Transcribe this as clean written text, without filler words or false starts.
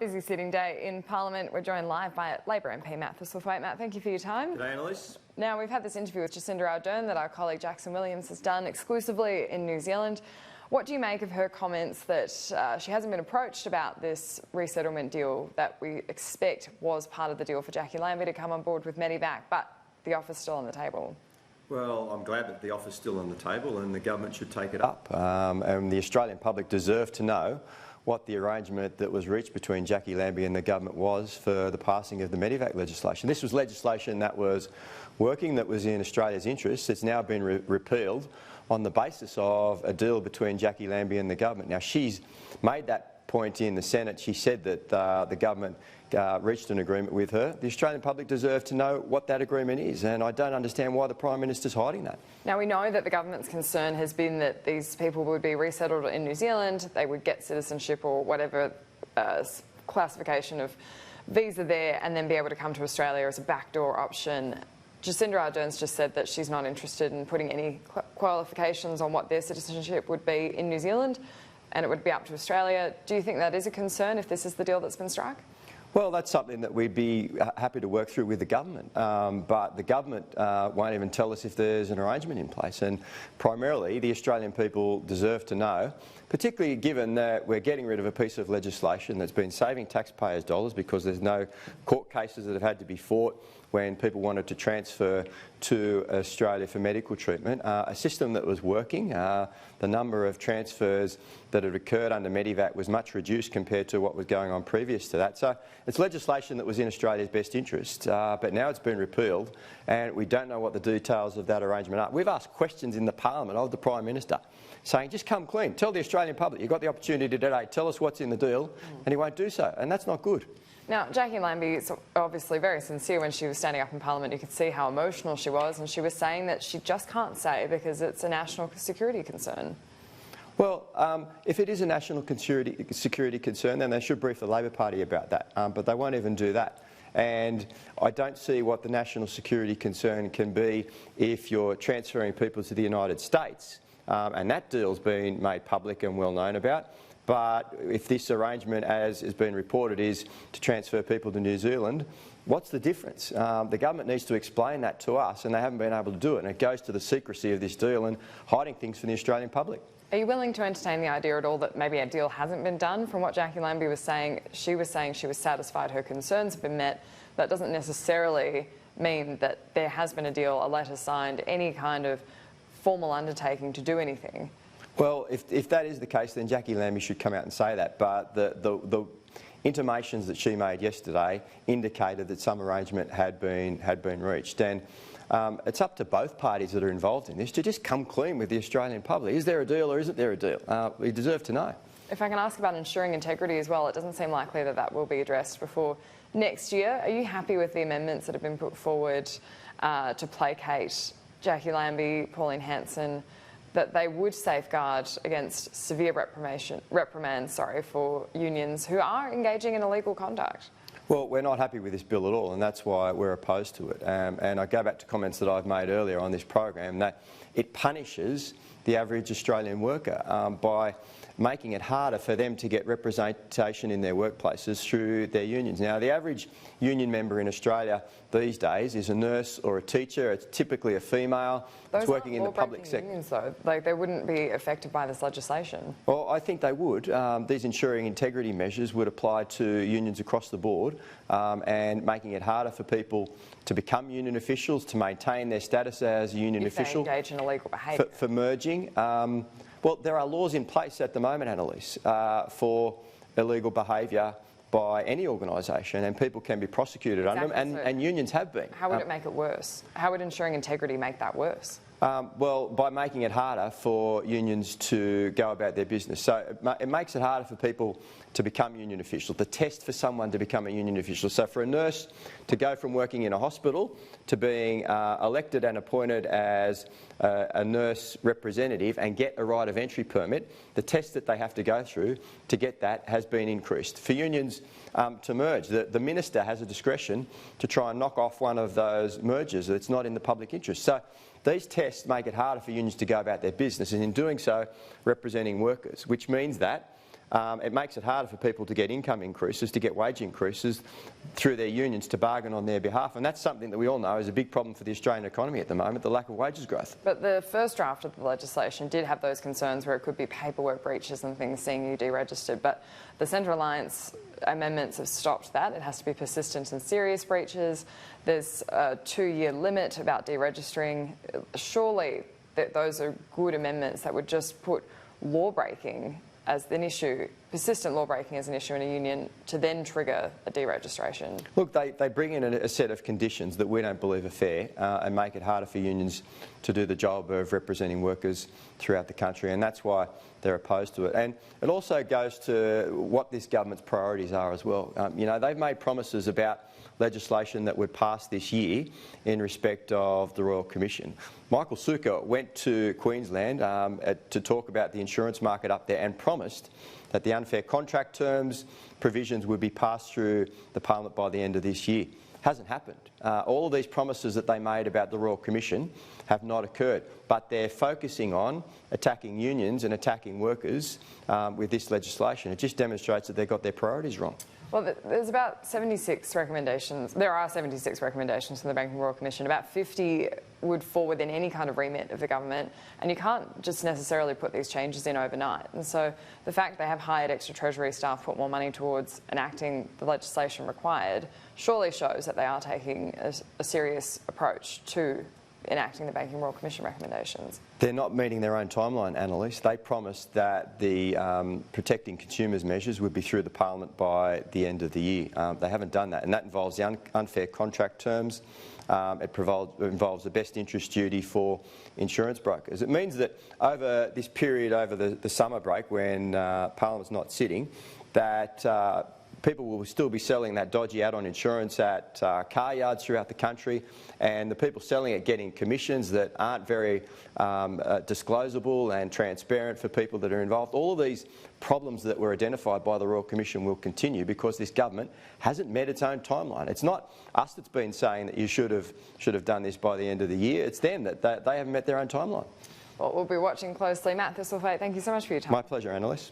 busy sitting day in Parliament. We're joined live by Labor MP Matt Thistlethwaite. Matt, thank you for your time. G'day, Annalise. Now, we've had this interview with Jacinda Ardern that our colleague Jackson Williams has done exclusively in New Zealand. What do you make of her comments that she hasn't been approached about this resettlement deal that we expect was part of the deal for Jacqui Lambie to come on board with medevac, but the offer's still on the table? Well, I'm glad that the offer's still on the table and the government should take it up. And the Australian public deserve to know what the arrangement that was reached between Jacqui Lambie and the government was for the passing of the medevac legislation. This was legislation that was working, that was in Australia's interests. It's now been repealed on the basis of a deal between Jacqui Lambie and the government. Now, she's made that point in the Senate. She said that the government reached an agreement with her. The Australian public deserve to know what that agreement is, and I don't understand why the Prime Minister's hiding that. Now, we know that the government's concern has been that these people would be resettled in New Zealand, they would get citizenship or whatever classification of visa there, and then be able to come to Australia as a backdoor option. Jacinda Ardern's just said that she's not interested in putting any qualifications on what their citizenship would be in New Zealand, and it would be up to Australia. Do you think that is a concern if this is the deal that's been struck? Well, that's something that we'd be happy to work through with the government, but the government won't even tell us if there's an arrangement in place. And primarily, the Australian people deserve to know, particularly given that we're getting rid of a piece of legislation that's been saving taxpayers' dollars because there's no court cases that have had to be fought when people wanted to transfer to Australia for medical treatment, a system that was working. The number of transfers that had occurred under medevac was much reduced compared to what was going on previous to that. So it's legislation that was in Australia's best interest, but now it's been repealed and we don't know what the details of that arrangement are. We've asked questions in the Parliament of the Prime Minister saying, just come clean, tell the Australian public, you've got the opportunity today, tell us what's in the deal, and he won't do so, and that's not good. Now, Jacqui Lambie is obviously very sincere. When she was standing up in Parliament, you could see how emotional she was, and she was saying that she just can't say because it's a national security concern. Well, if it is a national security concern, then they should brief the Labor Party about that, but they won't even do that. And I don't see what the national security concern can be if you're transferring people to the United States, and that deal's been made public and well known about. But if this arrangement, as has been reported, is to transfer people to New Zealand, what's the difference? The government needs to explain that to us, and they haven't been able to do it. And it goes to the secrecy of this deal and hiding things from the Australian public. Are you willing to entertain the idea at all that maybe a deal hasn't been done? From what Jacqui Lambie was saying she was satisfied, her concerns have been met. That doesn't necessarily mean that there has been a deal, a letter signed, any kind of formal undertaking to do anything. Well, if that is the case, then Jacqui Lambie should come out and say that. But the intimations that she made yesterday indicated that some arrangement had been reached. And it's up to both parties that are involved in this to just come clean with the Australian public. Is there a deal or isn't there a deal? We deserve to know. If I can ask about ensuring integrity as well, it doesn't seem likely that that will be addressed before next year. Are you happy with the amendments that have been put forward to placate Jacqui Lambie, Pauline Hanson, that they would safeguard against severe reprimands for unions who are engaging in illegal conduct? Well, we're not happy with this bill at all, and that's why we're opposed to it. And I go back to comments that I've made earlier on this program, that it punishes the average Australian worker by making it harder for them to get representation in their workplaces through their unions. Now, the average union member in Australia these days is a nurse or a teacher. It's typically a female. It's working in the public sector. Unions, though. Like, they wouldn't be affected by this legislation. Well, I think they would. These ensuring integrity measures would apply to unions across the board, and making it harder for people to become union officials, to maintain their status as a union official. If they engage in illegal behaviour. For merging. Well, there are laws in place at the moment, Annalise, for illegal behaviour by any organisation, and people can be prosecuted under them, and unions have been. How would it make it worse? How would ensuring integrity make that worse? Well, by making it harder for unions to go about their business. So it makes it harder for people to become union officials, the test for someone to become a union official. So for a nurse to go from working in a hospital to being elected and appointed as a nurse representative and get a right of entry permit, the test that they have to go through to get that has been increased. For unions to merge, the minister has a discretion to try and knock off one of those mergers that's not in the public interest. So these tests make it harder for unions to go about their business, and in doing so, representing workers, which means that it makes it harder for people to get income increases, to get wage increases through their unions to bargain on their behalf. And that's something that we all know is a big problem for the Australian economy at the moment, the lack of wages growth. But the first draft of the legislation did have those concerns where it could be paperwork breaches and things seeing you deregistered. But the Centre Alliance amendments have stopped that. It has to be persistent and serious breaches. There's a 2-year limit about deregistering. Surely those are good amendments that would just put law breaking as an issue, persistent law breaking as an issue in a union to then trigger a deregistration. Look, they bring in a set of conditions that we don't believe are fair and make it harder for unions to do the job of representing workers throughout the country, and that's why they're opposed to it. And it also goes to what this government's priorities are as well. You know, they've made promises about legislation that would pass this year in respect of the Royal Commission. Michael Sukkar went to Queensland to talk about the insurance market up there and promised that the unfair contract terms provisions would be passed through the Parliament by the end of this year. Hasn't happened. All of these promises that they made about the Royal Commission have not occurred, but they're focusing on attacking unions and attacking workers with this legislation. It just demonstrates that they've got their priorities wrong. Well, there's about 76 recommendations. There are 76 recommendations from the Banking Royal Commission. About 50 would fall within any kind of remit of the government, and you can't just necessarily put these changes in overnight. And so the fact they have hired extra Treasury staff, put more money towards enacting the legislation required, surely shows that they are taking a serious approach to enacting the Banking Royal Commission recommendations. They're not meeting their own timeline, Annalise. They promised that the protecting consumers measures would be through the Parliament by the end of the year. They haven't done that, and that involves the unfair contract terms. It involves the best interest duty for insurance brokers. It means that over this period, over the summer break when Parliament's not sitting, that people will still be selling that dodgy add-on insurance at car yards throughout the country, and the people selling it getting commissions that aren't very disclosable and transparent for people that are involved. All of these problems that were identified by the Royal Commission will continue because this government hasn't met its own timeline. It's not us that's been saying that you should have done this by the end of the year. It's them that they haven't met their own timeline. Well, we'll be watching closely. Matt Thistlethwaite, thank you so much for your time. My pleasure, Annalise.